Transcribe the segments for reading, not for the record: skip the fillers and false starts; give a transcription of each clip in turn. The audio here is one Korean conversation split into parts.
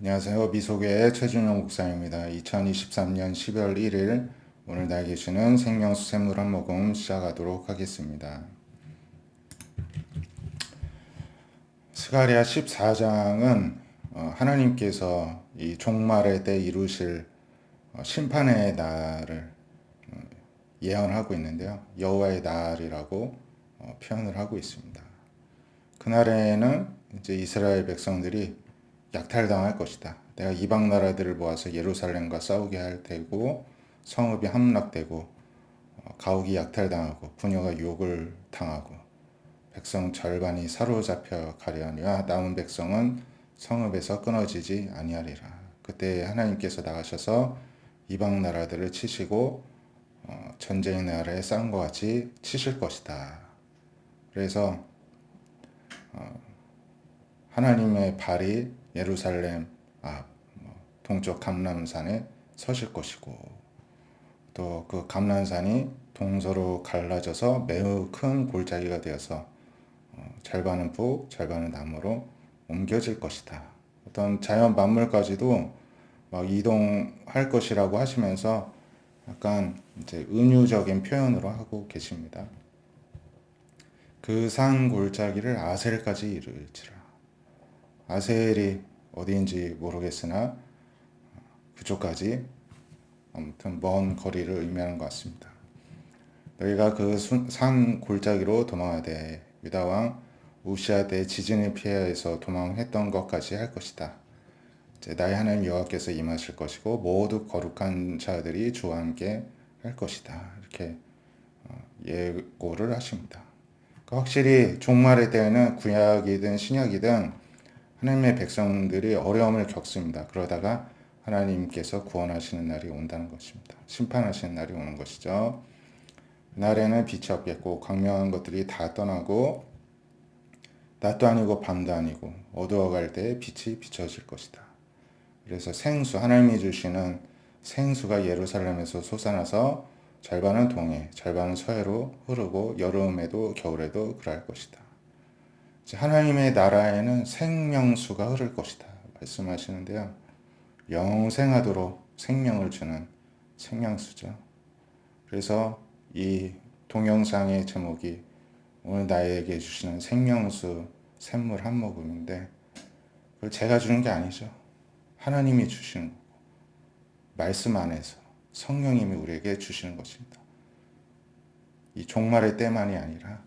안녕하세요. 미소교의 최준영 목사입니다. 2023년 12월 1일 오늘 나에게 주는 생명수 샘물 한 모금 시작하도록 하겠습니다. 스가랴 14장은 하나님께서 이 종말의 때 이루실 심판의 날을 예언하고 있는데요. 여호와의 날이라고 표현을 하고 있습니다. 그날에는 이제 이스라엘 백성들이 약탈당할 것이다. 내가 이방 나라들을 모아서 예루살렘과 싸우게 할 테고 성읍이 함락되고 가옥이 약탈당하고 부녀가 유혹을 당하고 백성 절반이 사로잡혀 가려니와 남은 백성은 성읍에서 끊어지지 아니하리라. 그때 하나님께서 나가셔서 이방 나라들을 치시고 전쟁 나라의 쌍과 같이 치실 것이다. 그래서 하나님의 발이 예루살렘 앞 동쪽 감람산에 서실 것이고 또 그 감람산이 동서로 갈라져서 매우 큰 골짜기가 되어서 절반은 북, 절반은 남으로 옮겨질 것이다. 어떤 자연 만물까지도 막 이동할 것이라고 하시면서 약간 이제 은유적인 표현으로 하고 계십니다. 그 산 골짜기를 아셀까지 이르지라. 아셀이 어디인지 모르겠으나 그쪽까지 아무튼 먼 거리를 의미하는 것 같습니다. 너희가 그 산 골짜기로 도망하되 유다 왕 우시아 때 지진을 피하여서 도망했던 것까지 할 것이다. 이제 나의 하나님 여호와께서 임하실 것이고 모두 거룩한 자들이 주와 함께 할 것이다. 이렇게 예고를 하십니다. 그러니까 확실히 종말의 때에는 구약이든 신약이든 하나님의 백성들이 어려움을 겪습니다. 그러다가 하나님께서 구원하시는 날이 온다는 것입니다. 심판하시는 날이 오는 것이죠. 그날에는 빛이 없겠고 광명한 것들이 다 떠나고 낮도 아니고 밤도 아니고 어두워갈 때 빛이 비춰질 것이다. 그래서 생수, 하나님이 주시는 생수가 예루살렘에서 솟아나서 절반은 동해, 절반은 서해로 흐르고 여름에도 겨울에도 그럴 것이다. 하나님의 나라에는 생명수가 흐를 것이다 말씀하시는데요. 영생하도록 생명을 주는 생명수죠. 그래서 이 동영상의 제목이 오늘 나에게 주시는 생명수 샘물 한 모금인데 그걸 제가 주는 게 아니죠. 하나님이 주시는 거고 말씀 안에서 성령님이 우리에게 주시는 것입니다. 이 종말의 때만이 아니라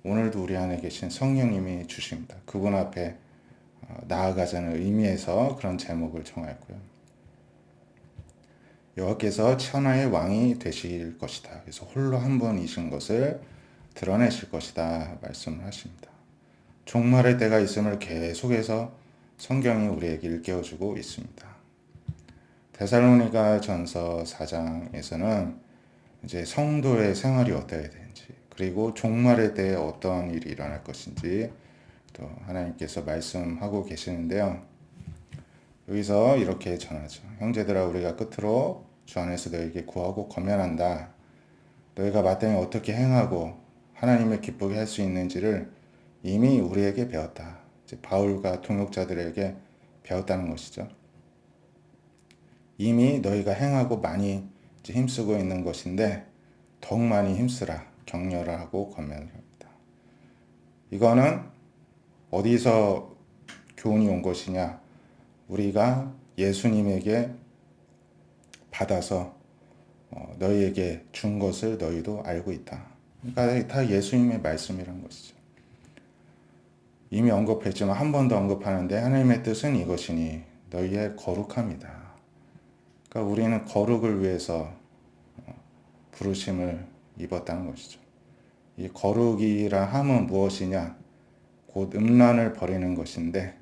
오늘도 우리 안에 계신 성령님이 주십니다. 그분 앞에 나아가자는 의미에서 그런 제목을 정하였고요. 여호와께서 천하의 왕이 되실 것이다. 그래서 홀로 한 분이신 것을 드러내실 것이다 말씀을 하십니다. 종말의 때가 있음을 계속해서 성경이 우리에게 일깨워주고 있습니다. 데살로니가 전서 4장에서는 이제 성도의 생활이 어떠해야 되는지 그리고 종말의 때에 어떤 일이 일어날 것인지 또 하나님께서 말씀하고 계시는데요. 여기서 이렇게 전하죠. 형제들아 우리가 끝으로 주 안에서 너에게 구하고 권면한다. 너희가 마땅히 어떻게 행하고 하나님을 기쁘게 할 수 있는지를 이미 우리에게 배웠다. 이제 바울과 동역자들에게 배웠다는 것이죠. 이미 너희가 행하고 많이 힘쓰고 있는 것인데 더욱 많이 힘쓰라. 격려를 하고 권면을 합니다. 이거는 어디서 교훈이 온 것이냐? 우리가 예수님에게 받아서 너희에게 준 것을 너희도 알고 있다. 그러니까 다 예수님의 말씀이란 것이죠. 이미 언급했지만 한 번 더 언급하는데 하나님의 뜻은 이것이니 너희의 거룩함이다. 그러니까 우리는 거룩을 위해서 부르심을 입었다는 것이죠. 이 거룩이라 함은 무엇이냐? 곧 음란을 버리는 것인데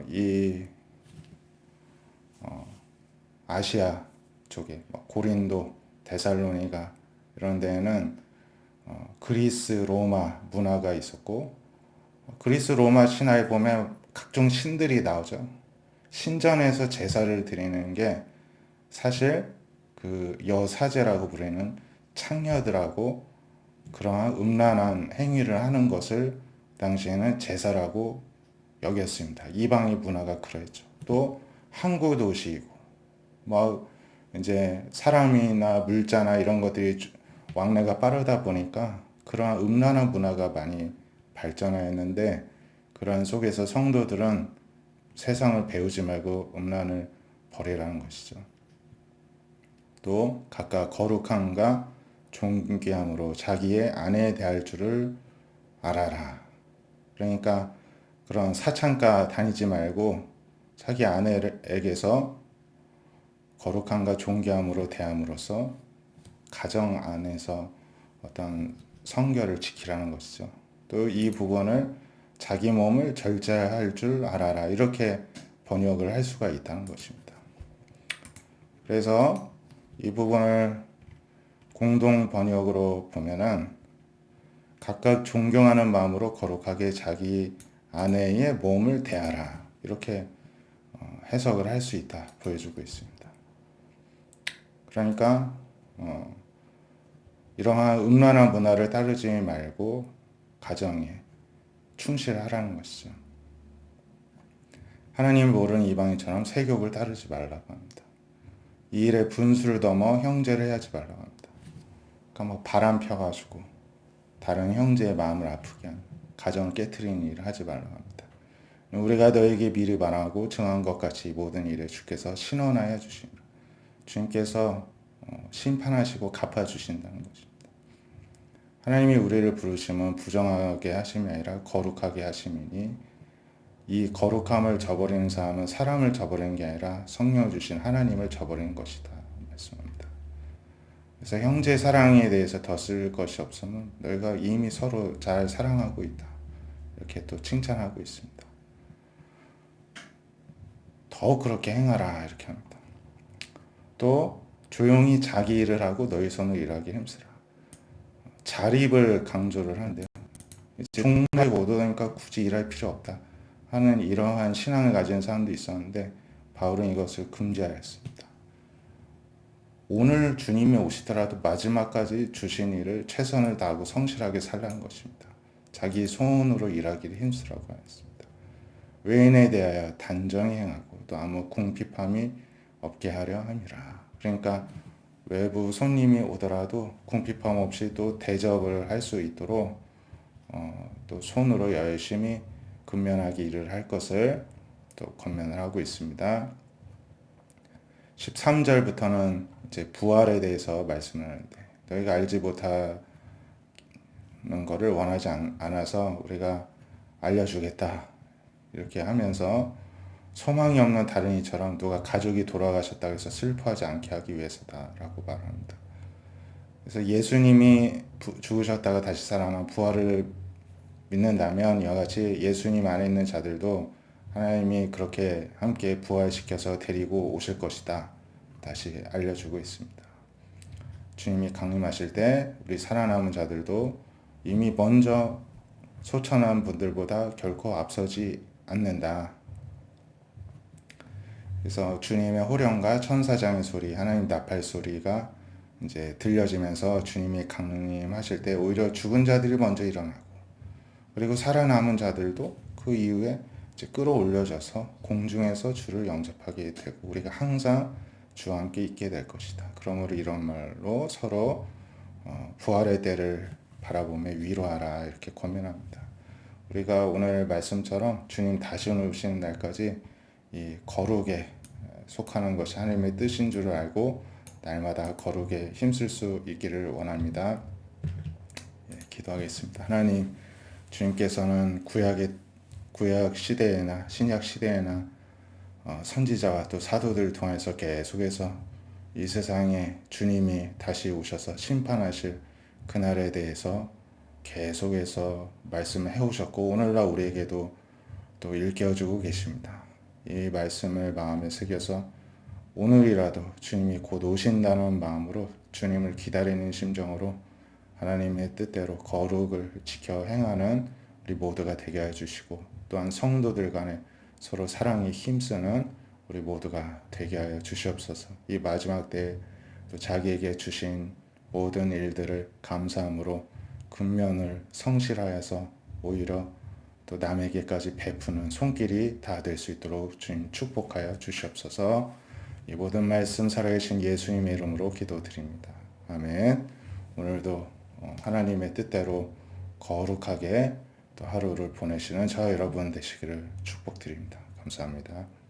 이 아시아 쪽에 고린도, 데살로니가 이런 데에는 그리스 로마 문화가 있었고 그리스 로마 신화에 보면 각종 신들이 나오죠. 신전에서 제사를 드리는 게 사실 그 여사제라고 부르는 창녀들하고 그러한 음란한 행위를 하는 것을 당시에는 제사라고 여겼습니다. 이방의 문화가 그랬죠. 또 항구 도시이고 뭐 이제 사람이나 물자나 이런 것들이 왕래가 빠르다 보니까 그러한 음란한 문화가 많이 발전하였는데 그러한 속에서 성도들은 세상을 배우지 말고 음란을 버리라는 것이죠. 또 각각 거룩함과 존귀함으로 자기의 아내에 대할 줄을 알아라. 그러니까 그런 사창가 다니지 말고 자기 아내에게서 거룩함과 존귀함으로 대함으로써 가정 안에서 어떤 성결을 지키라는 것이죠. 또 이 부분을 자기 몸을 절제할 줄 알아라. 이렇게 번역을 할 수가 있다는 것입니다. 그래서 이 부분을 공동 번역으로 보면은 각각 존경하는 마음으로 거룩하게 자기 아내의 몸을 대하라. 이렇게 해석을 할 수 있다 보여주고 있습니다. 그러니까 이러한 음란한 문화를 따르지 말고 가정에 충실하라는 것이죠. 하나님을 모르는 이방인처럼 세욕을 따르지 말라고 합니다. 이 일에 분수를 넘어 형제를 해하지 말라고 합니다. 그러니까 뭐 바람 펴가지고 다른 형제의 마음을 아프게 하는 가정을 깨트리는 일을 하지 말라고 합니다. 우리가 너에게 미리 말하고 증한 것 같이 모든 일에 주께서 신원하여 주시니라. 주님께서 심판하시고 갚아주신다는 것입니다. 하나님이 우리를 부르심은 부정하게 하심이 아니라 거룩하게 하심이니 이 거룩함을 저버리는 사람은 사람을 저버리는 게 아니라 성령 주신 하나님을 저버리는 것이다 말씀합니다. 그래서 형제 사랑에 대해서 더 쓸 것이 없으면 너희가 이미 서로 잘 사랑하고 있다 이렇게 또 칭찬하고 있습니다. 더 그렇게 행하라 이렇게 합니다. 또 조용히 자기 일을 하고 너희 손을 일하기 힘쓰라. 자립을 강조를 하는데요. 정말 못 오니까 굳이 일할 필요 없다 하는 이러한 신앙을 가진 사람도 있었는데 바울은 이것을 금지하였습니다. 오늘 주님이 오시더라도 마지막까지 주신 일을 최선을 다하고 성실하게 살라는 것입니다. 자기 손으로 일하기를 힘쓰라고 하였습니다. 외인에 대하여 단정히 행하고 또 아무 궁핍함이 없게 하려 함이라. 그러니까 외부 손님이 오더라도 궁핍함 없이 또 대접을 할 수 있도록 또 손으로 열심히 근면하게 일을 할 것을 또 권면을 하고 있습니다. 13절부터는 이제 부활에 대해서 말씀을 하는데 너희가 알지 못하는 것을 원하지 않아서 우리가 알려주겠다 이렇게 하면서 소망이 없는 다른 이처럼 누가 가족이 돌아가셨다고 해서 슬퍼하지 않게 하기 위해서다라고 말합니다. 그래서 예수님이 죽으셨다가 다시 살아난 부활을 믿는다면 이와 같이 예수님 안에 있는 자들도 하나님이 그렇게 함께 부활시켜서 데리고 오실 것이다. 다시 알려주고 있습니다. 주님이 강림하실 때 우리 살아남은 자들도 이미 먼저 소천한 분들보다 결코 앞서지 않는다. 그래서 주님의 호령과 천사장의 소리, 하나님 나팔 소리가 이제 들려지면서 주님이 강림하실 때 오히려 죽은 자들이 먼저 일어나고 그리고 살아남은 자들도 그 이후에 이제 끌어올려져서 공중에서 주를 영접하게 되고 우리가 항상 주와 함께 있게 될 것이다. 그러므로 이런 말로 서로 부활의 때를 바라보며 위로하라 이렇게 권면합니다. 우리가 오늘 말씀처럼 주님 다시 오시는 날까지 이 거룩에 속하는 것이 하나님의 뜻인 줄을 알고 날마다 거룩에 힘쓸 수 있기를 원합니다. 기도하겠습니다. 하나님, 주님께서는 구약 시대에나 신약 시대에나 선지자와 또 사도들을 통해서 계속해서 이 세상에 주님이 다시 오셔서 심판하실 그날에 대해서 계속해서 말씀을 해오셨고 오늘날 우리에게도 또 일깨워주고 계십니다. 이 말씀을 마음에 새겨서 오늘이라도 주님이 곧 오신다는 마음으로 주님을 기다리는 심정으로 하나님의 뜻대로 거룩을 지켜 행하는 우리 모두가 되게 해주시고 또한 성도들 간에 서로 사랑에 힘쓰는 우리 모두가 되게 하여 주시옵소서. 이 마지막 때에 또 자기에게 주신 모든 일들을 감사함으로 근면을 성실하여서 오히려 또 남에게까지 베푸는 손길이 다 될 수 있도록 주님 축복하여 주시옵소서. 이 모든 말씀 살아계신 예수님의 이름으로 기도드립니다. 아멘. 오늘도 하나님의 뜻대로 거룩하게 또 하루를 보내시는 저와 여러분 되시기를 축복드립니다. 감사합니다.